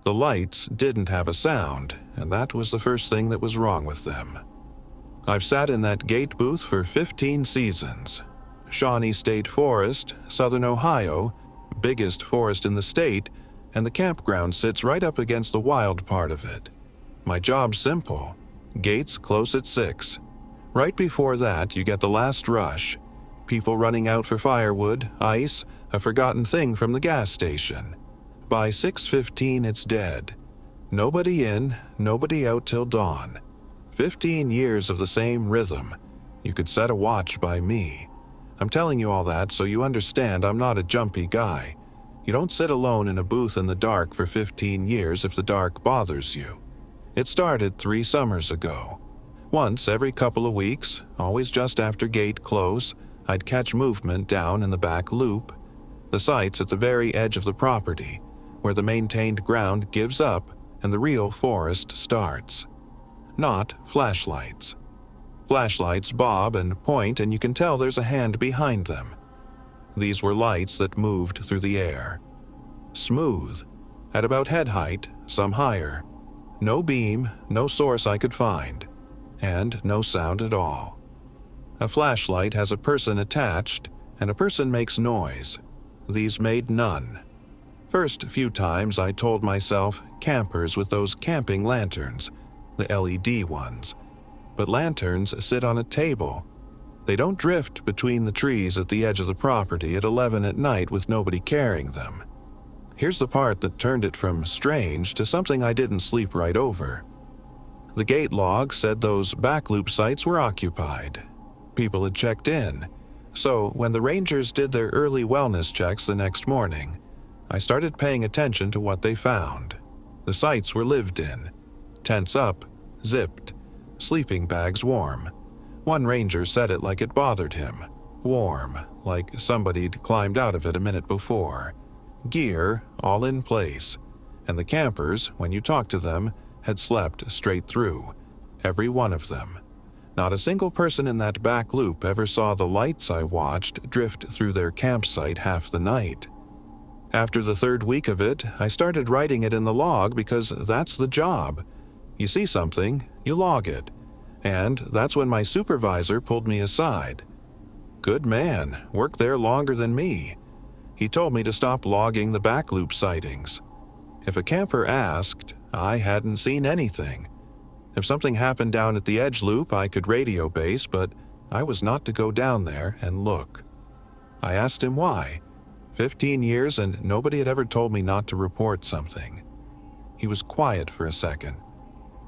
The lights didn't have a sound, and that was the first thing that was wrong with them. I've sat in that gate booth for 15 seasons. Shawnee State Forest, Southern Ohio, biggest forest in the state, and the campground sits right up against the wild part of it. My job's simple. Gates close at 6. Right before that, you get the last rush. People running out for firewood, ice, a forgotten thing from the gas station. By 6:15, it's dead. Nobody in, nobody out till dawn. 15 years of the same rhythm. You could set a watch by me. I'm telling you all that so you understand I'm not a jumpy guy. You don't sit alone in a booth in the dark for 15 years if the dark bothers you. It started 3 summers ago. Once every couple of weeks, always just after gate close, I'd catch movement down in the back loop. The site's at the very edge of the property, where the maintained ground gives up and the real forest starts. Not flashlights. Flashlights bob and point, and you can tell there's a hand behind them. These were lights that moved through the air. Smooth, at about head height, some higher. No beam, no source I could find, and no sound at all. A flashlight has a person attached, and a person makes noise. These made none. First few times I told myself campers with those camping lanterns, the LED ones. But lanterns sit on a table. They don't drift between the trees at the edge of the property at 11 at night with nobody carrying them. Here's the part that turned it from strange to something I didn't sleep right over. The gate log said those backloop sites were occupied. People had checked in. So when the rangers did their early wellness checks the next morning, I started paying attention to what they found. The sites were lived in. Tents up, zipped. Sleeping bags warm. One ranger said it like it bothered him. Warm, like somebody'd climbed out of it a minute before. Gear all in place. And the campers, when you talked to them, had slept straight through. Every one of them. Not a single person in that back loop ever saw the lights I watched drift through their campsite half the night. After the 3rd week of it, I started writing it in the log because that's the job. You see something, you log it. And that's when my supervisor pulled me aside. Good man, worked there longer than me. He told me to stop logging the backloop sightings. If a camper asked, I hadn't seen anything. If something happened down at the edge loop, I could radio base, but I was not to go down there and look. I asked him why. 15 years and nobody had ever told me not to report something. He was quiet for a second.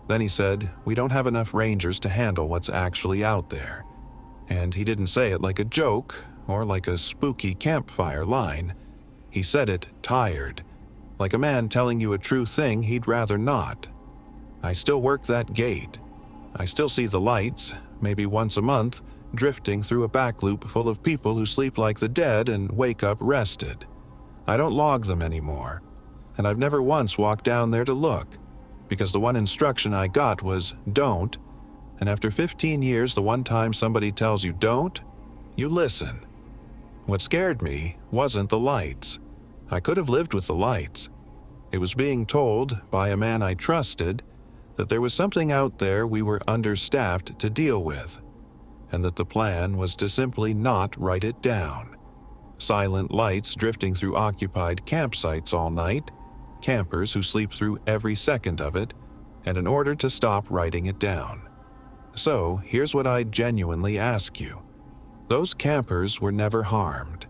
Then he said, we don't have enough rangers to handle what's actually out there. And he didn't say it like a joke or like a spooky campfire line. He said it tired, like a man telling you a true thing he'd rather not. I still work that gate. I still see the lights, maybe once a month, drifting through a back loop full of people who sleep like the dead and wake up rested. I don't log them anymore, and I've never once walked down there to look, because the one instruction I got was don't, and after 15 years the one time somebody tells you don't, you listen. What scared me wasn't the lights. I could have lived with the lights. It was being told by a man I trusted that there was something out there we were understaffed to deal with, and that the plan was to simply not write it down. Silent lights drifting through occupied campsites all night, campers who sleep through every second of it, and an order to stop writing it down. So here's what I genuinely ask you. Those campers were never harmed.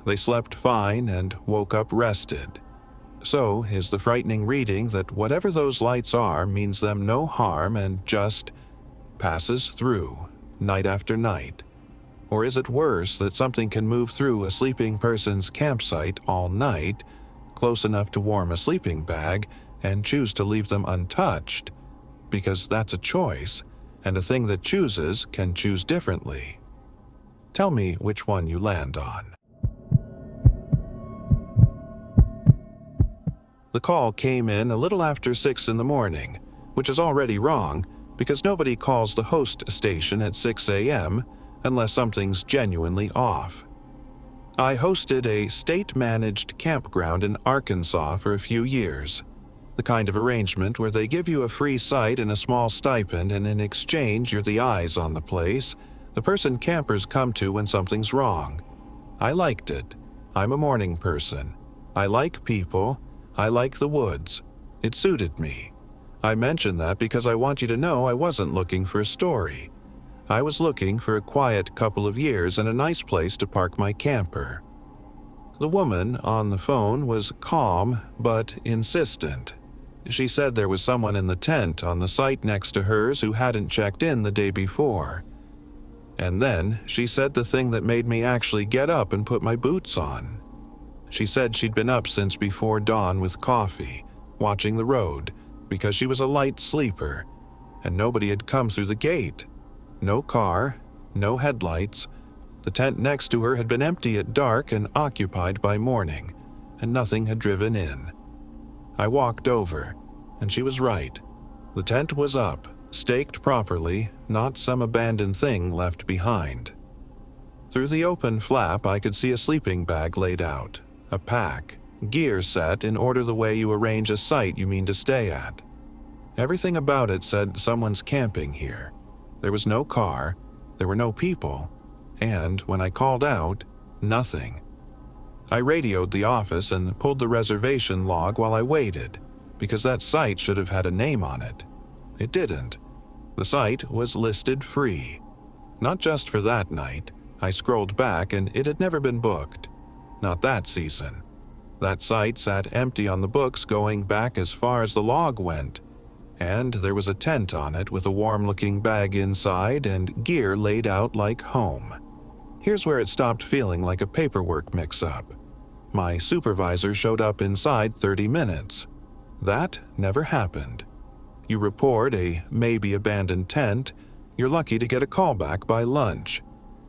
They slept fine and woke up rested. So is the frightening reading that whatever those lights are means them no harm and just passes through, night after night? Or is it worse that something can move through a sleeping person's campsite all night, close enough to warm a sleeping bag, and choose to leave them untouched? Because that's a choice, and a thing that chooses can choose differently. Tell me which one you land on. The call came in a little after 6 in the morning, which is already wrong because nobody calls the host station at 6 a.m. unless something's genuinely off. I hosted a state-managed campground in Arkansas for a few years. The kind of arrangement where they give you a free site and a small stipend, and in exchange you're the eyes on the place, the person campers come to when something's wrong. I liked it. I'm a morning person. I like people. I like the woods. It suited me. I mention that because I want you to know I wasn't looking for a story. I was looking for a quiet couple of years and a nice place to park my camper. The woman on the phone was calm but insistent. She said there was someone in the tent on the site next to hers who hadn't checked in the day before. And then she said the thing that made me actually get up and put my boots on. She said she'd been up since before dawn with coffee, watching the road, because she was a light sleeper, and nobody had come through the gate. No car, no headlights. The tent next to her had been empty at dark and occupied by morning, and nothing had driven in. I walked over, and she was right. The tent was up, staked properly, not some abandoned thing left behind. Through the open flap, I could see a sleeping bag laid out, a pack, gear set in order the way you arrange a site you mean to stay at. Everything about it said someone's camping here. There was no car, there were no people, and when I called out, nothing. I radioed the office and pulled the reservation log while I waited, because that site should have had a name on it. It didn't. The site was listed free. Not just for that night. I scrolled back and it had never been booked. Not that season. That site sat empty on the books going back as far as the log went, and there was a tent on it with a warm-looking bag inside and gear laid out like home. Here's where it stopped feeling like a paperwork mix-up. My supervisor showed up inside 30 minutes. That never happened. You report a maybe-abandoned tent, you're lucky to get a call back by lunch.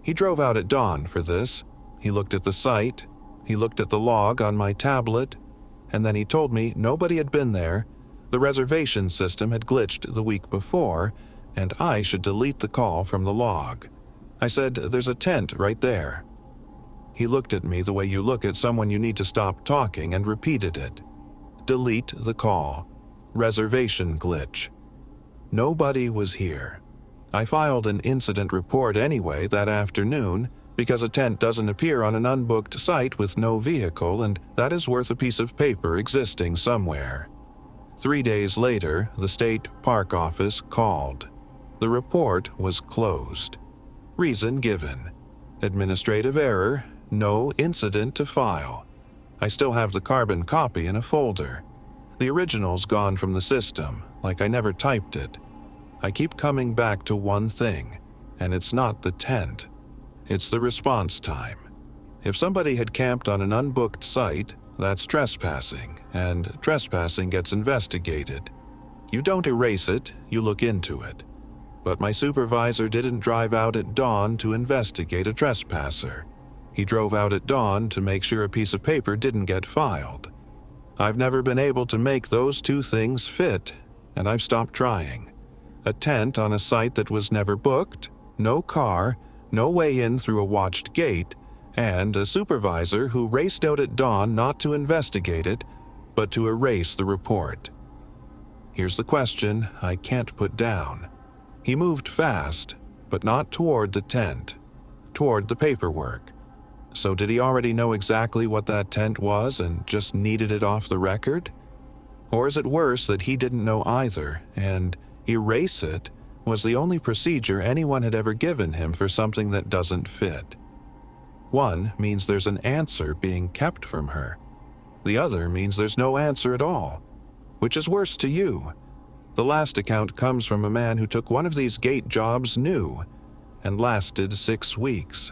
He drove out at dawn for this. He looked at the site, he looked at the log on my tablet, and then he told me nobody had been there, the reservation system had glitched the week before, and I should delete the call from the log. I said, "There's a tent right there." He looked at me the way you look at someone you need to stop talking and repeated it. Delete the call. Reservation glitch. Nobody was here. I filed an incident report anyway that afternoon because a tent doesn't appear on an unbooked site with no vehicle, and that is worth a piece of paper existing somewhere. 3 days later, the state park office called. The report was closed. Reason given: administrative error, no incident to file. I still have the carbon copy in a folder. The original's gone from the system, like I never typed it. I keep coming back to one thing, and it's not the tent. It's the response time. If somebody had camped on an unbooked site, that's trespassing, and trespassing gets investigated. You don't erase it, you look into it. But my supervisor didn't drive out at dawn to investigate a trespasser. He drove out at dawn to make sure a piece of paper didn't get filed. I've never been able to make those two things fit, and I've stopped trying. A tent on a site that was never booked, no car, no way in through a watched gate, and a supervisor who raced out at dawn not to investigate it, but to erase the report. Here's the question I can't put down. He moved fast, but not toward the tent, toward the paperwork. So did he already know exactly what that tent was and just needed it off the record? Or is it worse that he didn't know either, and erase it was the only procedure anyone had ever given him for something that doesn't fit? One means there's an answer being kept from her. The other means there's no answer at all. Which is worse to you? The last account comes from a man who took one of these gate jobs new and lasted 6 weeks.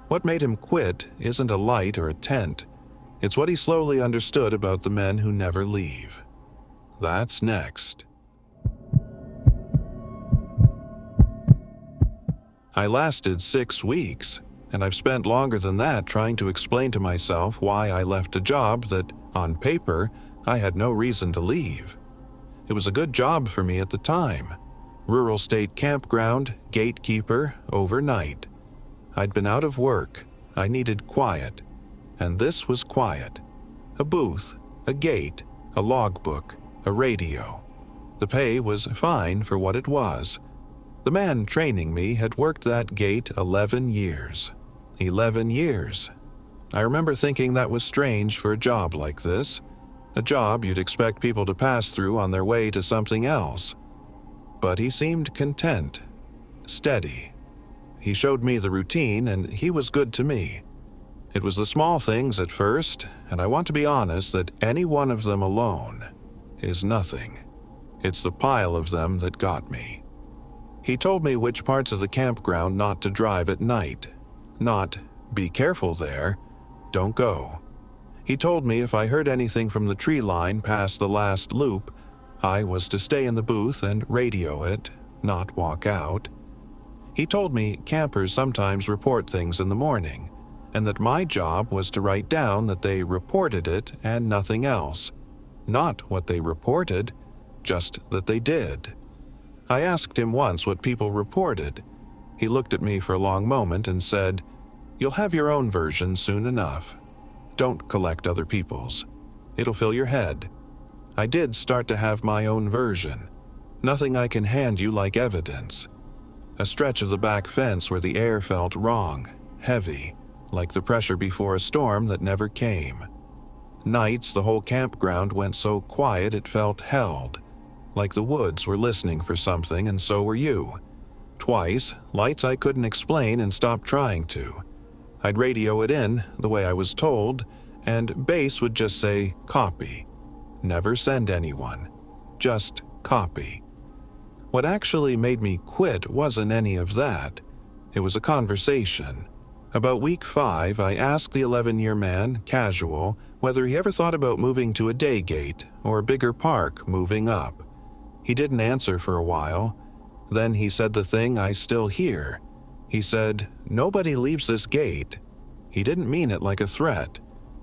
What made him quit isn't a light or a tent. It's what he slowly understood about the men who never leave. That's next. I lasted 6 weeks, and I've spent longer than that trying to explain to myself why I left a job that, on paper, I had no reason to leave. It was a good job for me at the time. Rural state campground, gatekeeper, overnight. I'd been out of work. I needed quiet. And this was quiet. A booth, a gate, a logbook, a radio. The pay was fine for what it was. The man training me had worked that gate 11 years. 11 years. I remember thinking that was strange for a job like this, a job you'd expect people to pass through on their way to something else. But he seemed content, steady. He showed me the routine, and he was good to me. It was the small things at first, and I want to be honest that any one of them alone is nothing. It's the pile of them that got me. He told me which parts of the campground not to drive at night. Not, be careful there, don't go. He told me if I heard anything from the tree line past the last loop, I was to stay in the booth and radio it, not walk out. He told me campers sometimes report things in the morning, and that my job was to write down that they reported it and nothing else. Not what they reported, just that they did. I asked him once what people reported. He looked at me for a long moment and said, "You'll have your own version soon enough. Don't collect other people's. It'll fill your head." I did start to have my own version. Nothing I can hand you like evidence. A stretch of the back fence where the air felt wrong, heavy, like the pressure before a storm that never came. Nights the whole campground went so quiet it felt held, like the woods were listening for something and so were you. Twice, lights I couldn't explain and stopped trying to. I'd radio it in, the way I was told, and base would just say, "Copy." Never send anyone. Just copy. What actually made me quit wasn't any of that. It was a conversation. About week 5, I asked the 11-year man, casual, whether he ever thought about moving to a day gate or a bigger park moving up. He didn't answer for a while. Then he said the thing I still hear. He said, "Nobody leaves this gate." He didn't mean it like a threat.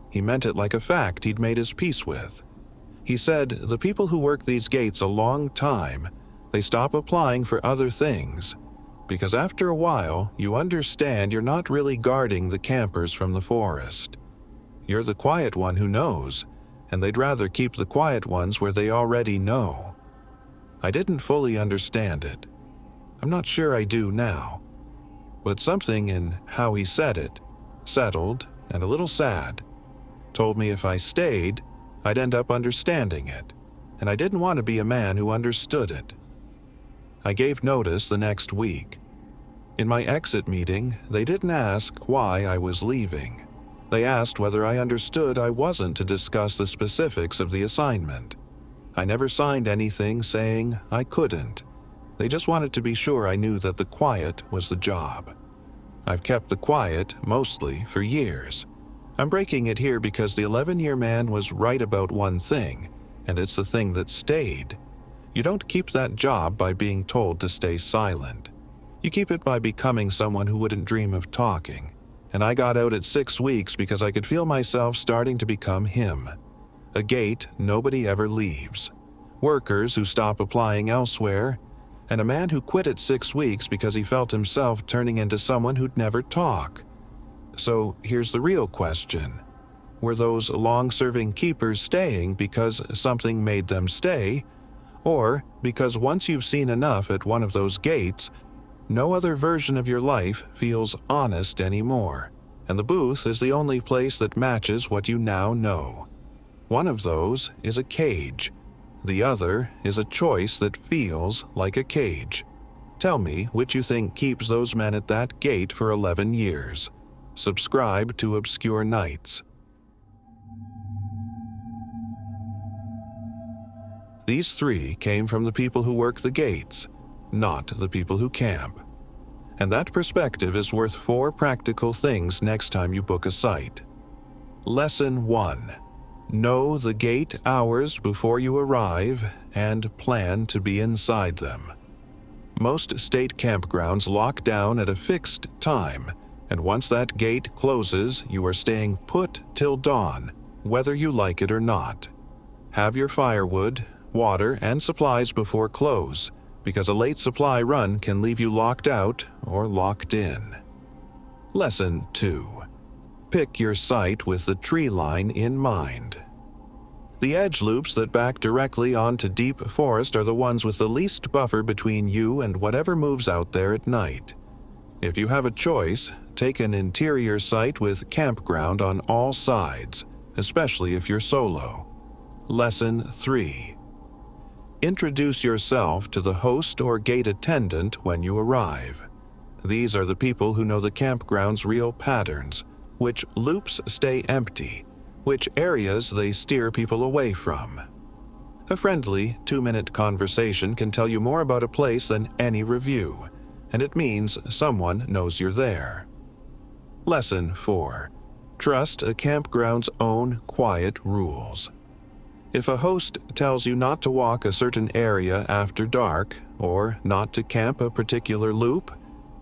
He meant it like a fact he'd made his peace with. He said the people who work these gates a long time, they stop applying for other things. Because after a while, you understand you're not really guarding the campers from the forest. You're the quiet one who knows, and they'd rather keep the quiet ones where they already know. I didn't fully understand it. I'm not sure I do now. But something in how he said it, settled and a little sad, told me if I stayed, I'd end up understanding it, and I didn't want to be a man who understood it. I gave notice the next week. In my exit meeting, they didn't ask why I was leaving. They asked whether I understood I wasn't to discuss the specifics of the assignment. I never signed anything saying I couldn't. They just wanted to be sure I knew that the quiet was the job. I've kept the quiet, mostly, for years. I'm breaking it here because the 11-year man was right about one thing, and it's the thing that stayed. You don't keep that job by being told to stay silent. You keep it by becoming someone who wouldn't dream of talking. And I got out at 6 weeks because I could feel myself starting to become him. A gate nobody ever leaves. Workers who stop applying elsewhere. And a man who quit at 6 weeks because he felt himself turning into someone who'd never talk. So here's the real question. Were those long-serving keepers staying because something made them stay? Or because once you've seen enough at one of those gates, no other version of your life feels honest anymore, and the booth is the only place that matches what you now know. One of those is a cage. The other is a choice that feels like a cage. Tell me which you think keeps those men at that gate for 11 years. Subscribe to Obscure Nights. These 3 came from the people who work the gates, not the people who camp. And that perspective is worth 4 practical things next time you book a site. Lesson 1. Know the gate hours before you arrive and plan to be inside them. Most state campgrounds lock down at a fixed time, and once that gate closes, you are staying put till dawn, whether you like it or not. Have your firewood, water, and supplies before close, because a late supply run can leave you locked out or locked in. Lesson 2. Pick your site with the tree line in mind. The edge loops that back directly onto deep forest are the ones with the least buffer between you and whatever moves out there at night. If you have a choice, take an interior site with campground on all sides, especially if you're solo. Lesson 3. Introduce yourself to the host or gate attendant when you arrive. These are the people who know the campground's real patterns, which loops stay empty, which areas they steer people away from. A friendly, 2-minute conversation can tell you more about a place than any review, and it means someone knows you're there. Lesson 4. Trust a campground's own quiet rules. If a host tells you not to walk a certain area after dark, or not to camp a particular loop,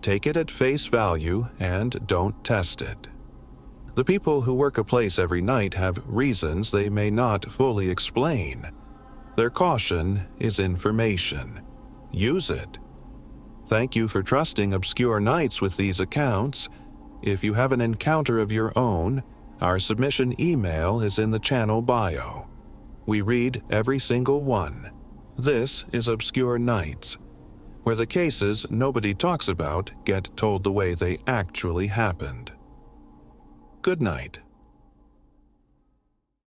take it at face value and don't test it. The people who work a place every night have reasons they may not fully explain. Their caution is information. Use it. Thank you for trusting ObscureNights with these accounts. If you have an encounter of your own, our submission email is in the channel bio. We read every single one. This is ObscureNights, where the cases nobody talks about get told the way they actually happened. Good night.